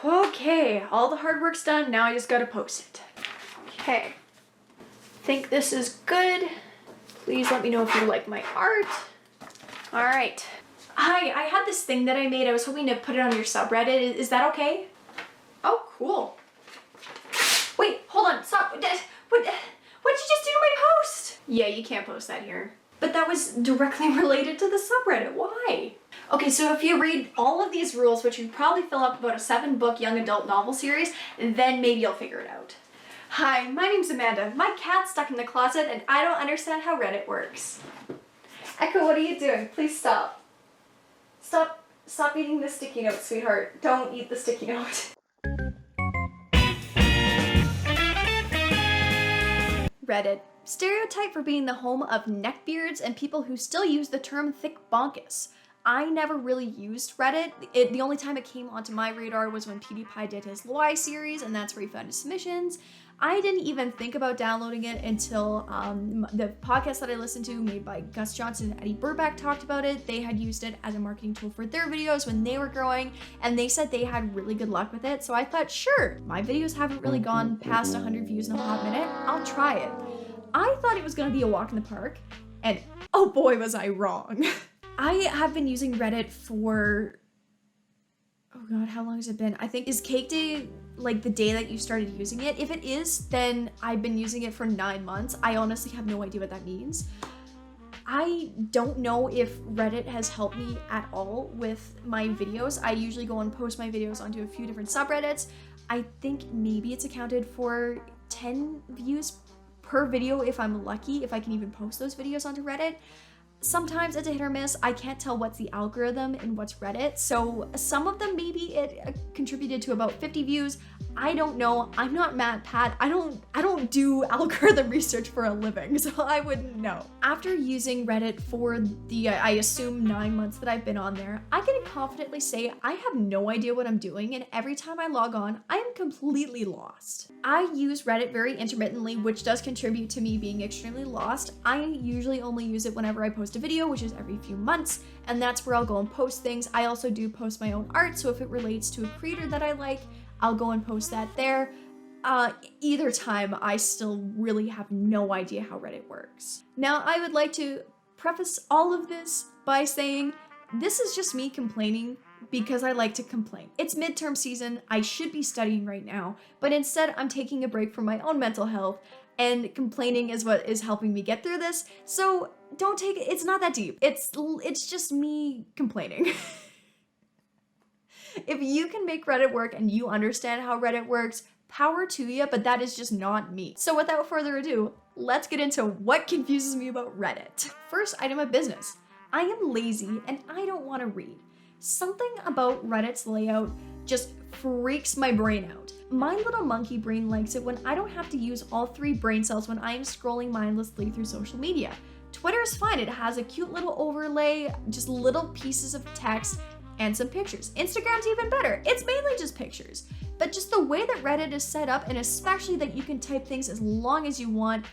Okay, all the hard work's done. Now I just gotta post it. Okay. Think this is good. Please let me know if you like my art. All right. Hi, I had this thing that I made. I was hoping to put it on your subreddit. Is that okay? Oh, cool. Wait, hold on. Stop. What did you just do to my post? Yeah, you can't post that here. But that was directly related to the subreddit. Why? Okay, so if you read all of these rules, which you probably fill up about a 7-book young adult novel series, then maybe you'll figure it out. Hi, my name's Amanda. My cat's stuck in the closet and I don't understand how Reddit works. Echo, what are you doing? Please stop. Stop eating the sticky note, sweetheart. Don't eat the sticky note. Reddit. Stereotype for being the home of neckbeards and people who still use the term thick bonkus. I never really used Reddit. The only time it came onto my radar was when PewDiePie did his Loi series, and that's where he found his submissions. I didn't even think about downloading it until the podcast that I listened to, made by Gus Johnson and Eddie Burback, talked about it. They had used it as a marketing tool for their videos when they were growing, and they said they had really good luck with it. So I thought, sure, my videos haven't really gone past 100 views in a hot minute. I'll try it. I thought it was gonna be a walk in the park, and oh boy, was I wrong. I have been using Reddit for, oh god, how long has it been? I think, is Cake Day like the day that you started using it? If it is, then I've been using it for 9 months. I honestly have no idea what that means. I don't know if Reddit has helped me at all with my videos. I usually go and post my videos onto a few different subreddits. I think maybe it's accounted for 10 views per video if I'm lucky, if I can even post those videos onto Reddit. Sometimes it's a hit or miss. I can't tell what's the algorithm and what's Reddit. So some of them, maybe it contributed to about 50 views. I don't know. I'm not Matt Pat. I don't do algorithm research for a living, so I wouldn't know. After using Reddit for the, I assume 9 months that I've been on there, I can confidently say I have no idea what I'm doing, and every time I log on, I am completely lost. I use Reddit very intermittently, which does contribute to me being extremely lost. I usually only use it whenever I post a video, which is every few months, and that's where I'll go and post things. I also do post my own art, so if it relates to a creator that I like, I'll go and post that there. Either time, I still really have no idea how Reddit works. Now, I would like to preface all of this by saying this is just me complaining because I like to complain. It's midterm season, I should be studying right now, but instead I'm taking a break from my own mental health, and complaining is what is helping me get through this, so don't take it, it's not that deep. It's just me complaining. If you can make Reddit work and you understand how Reddit works, power to you, but that is just not me. So without further ado, let's get into what confuses me about Reddit. First item of business. I am lazy and I don't want to read. Something about Reddit's layout just freaks my brain out. My little monkey brain likes it when I don't have to use all 3 brain cells when I am scrolling mindlessly through social media. Twitter is fine, it has a cute little overlay, just little pieces of text, and some pictures. Instagram's even better. It's mainly just pictures. But just the way that Reddit is set up, and especially that you can type things as long as you want,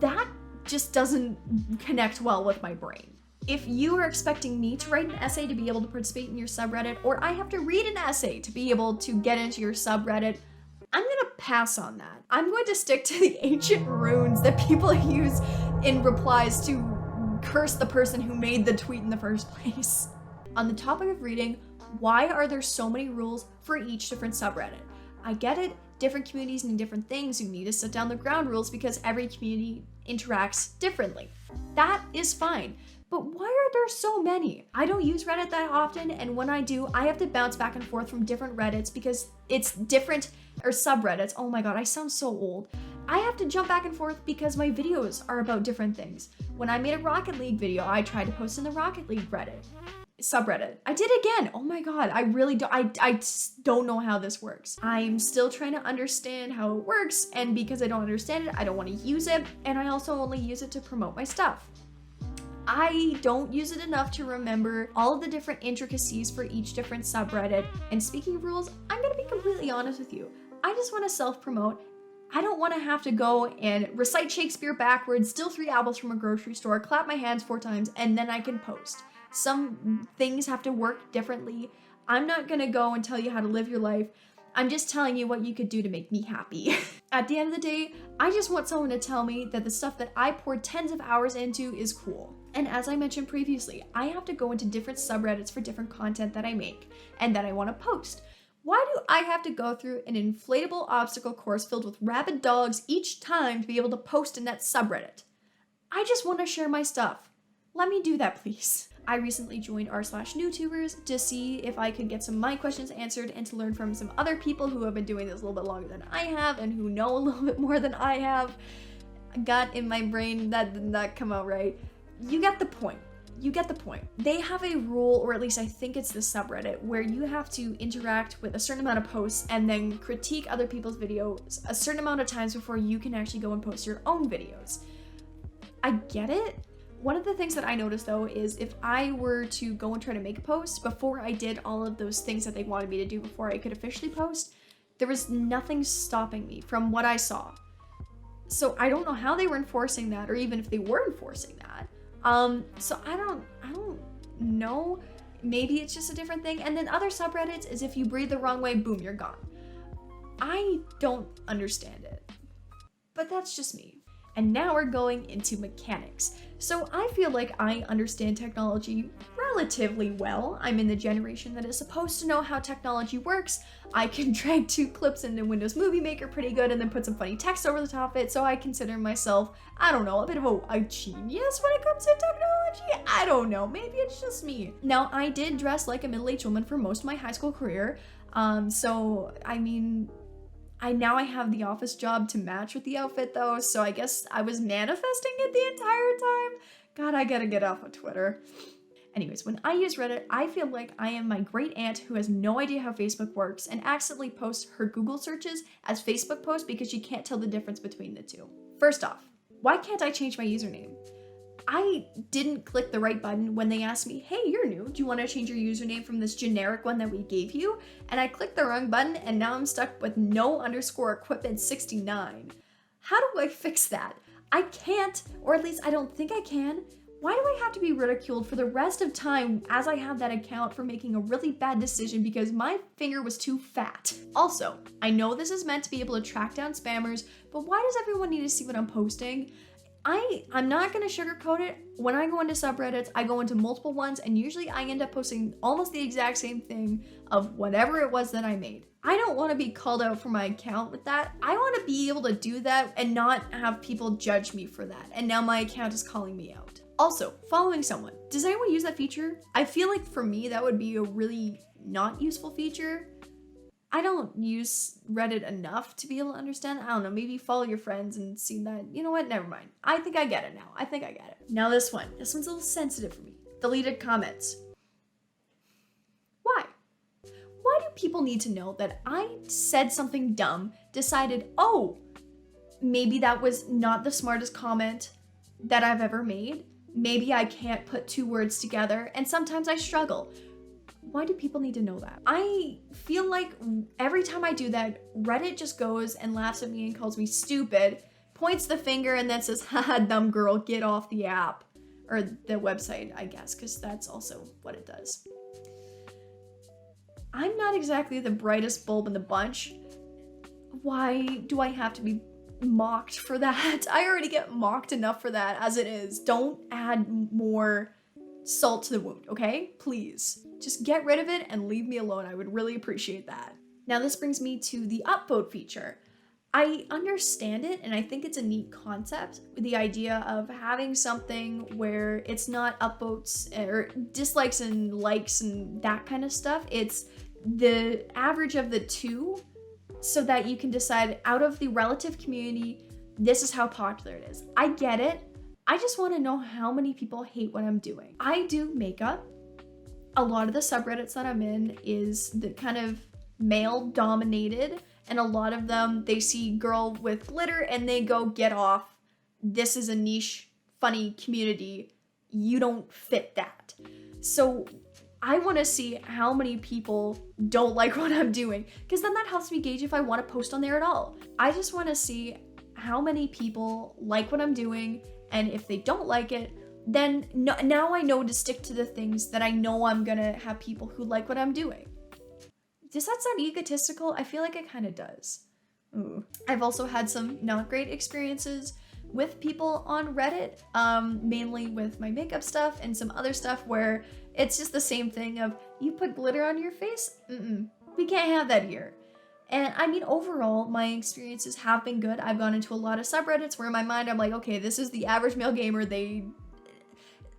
that just doesn't connect well with my brain. If you are expecting me to write an essay to be able to participate in your subreddit, or I have to read an essay to be able to get into your subreddit, I'm gonna pass on that. I'm going to stick to the ancient runes that people use in replies to curse the person who made the tweet in the first place. On the topic of reading, why are there so many rules for each different subreddit? I get it, different communities need different things. You need to set down the ground rules because every community interacts differently. That is fine. But why are there so many? I don't use Reddit that often, and when I do, I have to bounce back and forth from different Reddits because it's different, or subreddits. Oh my god, I sound so old. I have to jump back and forth because my videos are about different things. When I made a Rocket League video, I tried to post in the Rocket League subreddit. I did again. Oh my god, I really don't, I don't know how this works. I'm still trying to understand how it works, and because I don't understand it, I don't want to use it, and I also only use it to promote my stuff. I don't use it enough to remember all of the different intricacies for each different subreddit. And speaking of rules, I'm gonna be completely honest with you. I just want to self-promote. I don't want to have to go and recite Shakespeare backwards, steal 3 apples from a grocery store, clap my hands 4 times, and then I can post. Some things have to work differently. I'm not gonna go and tell you how to live your life. I'm just telling you what you could do to make me happy. At the end of the day, I just want someone to tell me that the stuff that I poured tens of hours into is cool. And as I mentioned previously, I have to go into different subreddits for different content that I make and that I want to post. Why do I have to go through an inflatable obstacle course filled with rabid dogs each time to be able to post in that subreddit? I just want to share my stuff. Let me do that, please. I recently joined r/newtubers to see if I could get some of my questions answered and to learn from some other people who have been doing this a little bit longer than I have and who know a little bit more than I have. Got in my brain, that did not come out right. You get the point. You get the point. They have a rule, or at least I think it's the subreddit, where you have to interact with a certain amount of posts and then critique other people's videos a certain amount of times before you can actually go and post your own videos. I get it. One of the things that I noticed though is if I were to go and try to make a post before I did all of those things that they wanted me to do before I could officially post, there was nothing stopping me from what I saw. So I don't know how they were enforcing that, or even if they were enforcing that. So I don't know. Maybe it's just a different thing. And then other subreddits is if you breathe the wrong way, boom, you're gone. I don't understand it. But that's just me. And now we're going into mechanics. So I feel like I understand technology relatively well. I'm in the generation that is supposed to know how technology works. I can drag 2 clips into Windows Movie Maker pretty good and then put some funny text over the top of it. So I consider myself, I don't know, a bit of a genius when it comes to technology. I don't know, maybe it's just me. Now, I did dress like a middle-aged woman for most of my high school career. So I mean, I have the office job to match with the outfit though, so I guess I was manifesting it the entire time. God, I gotta get off of Twitter. Anyways, when I use Reddit, I feel like I am my great aunt who has no idea how Facebook works and accidentally posts her Google searches as Facebook posts because she can't tell the difference between the two. First off, why can't I change my username? I didn't click the right button when they asked me, hey, you're new, do you want to change your username from this generic one that we gave you? And I clicked the wrong button and now I'm stuck with no_equipment69. How do I fix that? I can't, or at least I don't think I can. Why do I have to be ridiculed for the rest of time as I have that account for making a really bad decision because my finger was too fat? Also, I know this is meant to be able to track down spammers, but why does everyone need to see what I'm posting? I'm not gonna sugarcoat it. When I go into subreddits, I go into multiple ones and usually I end up posting almost the exact same thing of whatever it was that I made. I don't want to be called out for my account with that. I want to be able to do that and not have people judge me for that. And now my account is calling me out. Also, following someone. Does anyone use that feature? I feel like for me, that would be a really not useful feature. I don't use Reddit enough to be able to understand. I don't know, maybe follow your friends and see that. You know what? Never mind. I think I get it now. I think I get it. Now this one. This one's a little sensitive for me. Deleted comments. Why? Why do people need to know that I said something dumb, decided, oh, maybe that was not the smartest comment that I've ever made? Maybe I can't put 2 words together, and sometimes I struggle. Why do people need to know that? I feel like every time I do that, Reddit just goes and laughs at me and calls me stupid, points the finger and then says, haha, dumb girl, get off the app. Or the website, I guess, because that's also what it does. I'm not exactly the brightest bulb in the bunch. Why do I have to be mocked for that? I already get mocked enough for that as it is. Don't add more salt to the wound, okay? Please. Just get rid of it and leave me alone. I would really appreciate that. Now this brings me to the upvote feature. I understand it and I think it's a neat concept, the idea of having something where it's not upvotes or dislikes and likes and that kind of stuff. It's the average of the two so that you can decide out of the relative community, this is how popular it is. I get it. I just want to know how many people hate what I'm doing. I do makeup. A lot of the subreddits that I'm in is the kind of male dominated, and a lot of them, they see girl with glitter and they go, get off. This is a niche, funny community. You don't fit that. So I want to see how many people don't like what I'm doing, because then that helps me gauge if I want to post on there at all. I just want to see how many people like what I'm doing, and if they don't like it, then now I know to stick to the things that I know I'm gonna have people who like what I'm doing. Does that sound egotistical? I feel like it kind of does. Ooh. I've also had some not great experiences with people on Reddit, mainly with my makeup stuff and some other stuff where it's just the same thing of, you put glitter on your face? We can't have that here. And I mean, overall, my experiences have been good. I've gone into a lot of subreddits where in my mind I'm like, okay, this is the average male gamer.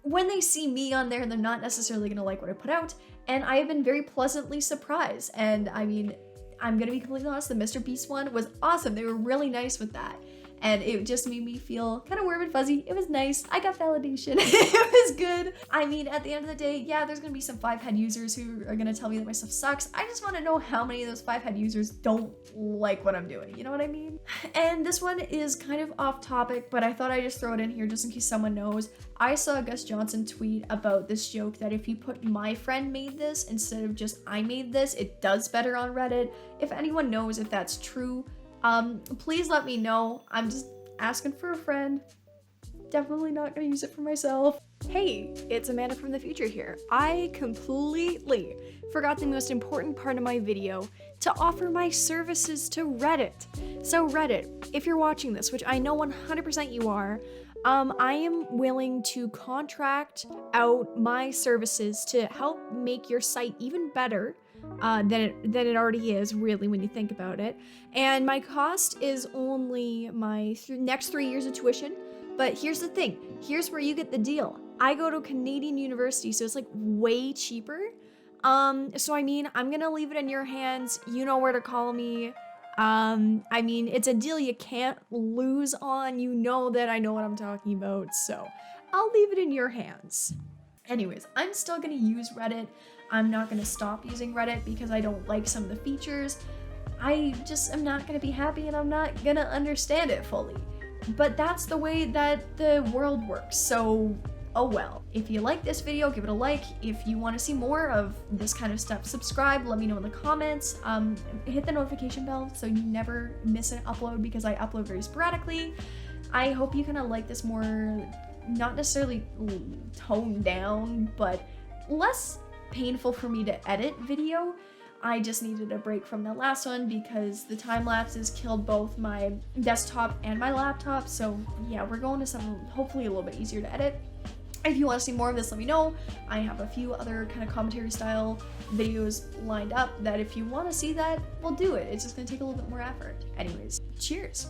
When they see me on there, they're not necessarily gonna like what I put out. And I have been very pleasantly surprised. And I mean, I'm gonna be completely honest, the Mr. Beast one was awesome. They were really nice with that. And it just made me feel kind of warm and fuzzy. It was nice. I got validation. It was good. I mean, at the end of the day, yeah, there's gonna be some 5-head users who are gonna tell me that my stuff sucks. I just wanna know how many of those 5-head users don't like what I'm doing. You know what I mean? And this one is kind of off topic, but I thought I'd just throw it in here just in case someone knows. I saw Gus Johnson tweet about this joke that if you put "my friend made this" instead of just "I made this," it does better on Reddit. If anyone knows if that's true, please let me know. I'm just asking for a friend. Definitely not gonna use it for myself. Hey, it's Amanda from the future here. I completely forgot the most important part of my video, to offer my services to Reddit. So Reddit, if you're watching this, which I know 100% you are, I am willing to contract out my services to help make your site even better than it already is, really, when you think about it. And my cost is only my next 3 years of tuition. But here's the thing. Here's where you get the deal. I go to Canadian university, so it's like way cheaper. So I mean, I'm gonna leave it in your hands. You know where to call me. I mean, it's a deal you can't lose on. You know that I know what I'm talking about, so I'll leave it in your hands. Anyways, I'm still gonna use Reddit. I'm not gonna stop using Reddit because I don't like some of the features. I just am not gonna be happy and I'm not gonna understand it fully. But that's the way that the world works, so oh well. If you like this video, give it a like. If you want to see more of this kind of stuff, subscribe, let me know in the comments. Hit the notification bell so you never miss an upload because I upload very sporadically. I hope you kind of like this more, not necessarily toned down, but less painful for me to edit video. I just needed a break from the last one because the time lapses killed both my desktop and my laptop. So yeah, we're going to something hopefully a little bit easier to edit. If you want to see more of this, let me know. I have a few other kind of commentary style videos lined up that if you want to see that, we'll do it. It's just going to take a little bit more effort. Anyways, cheers.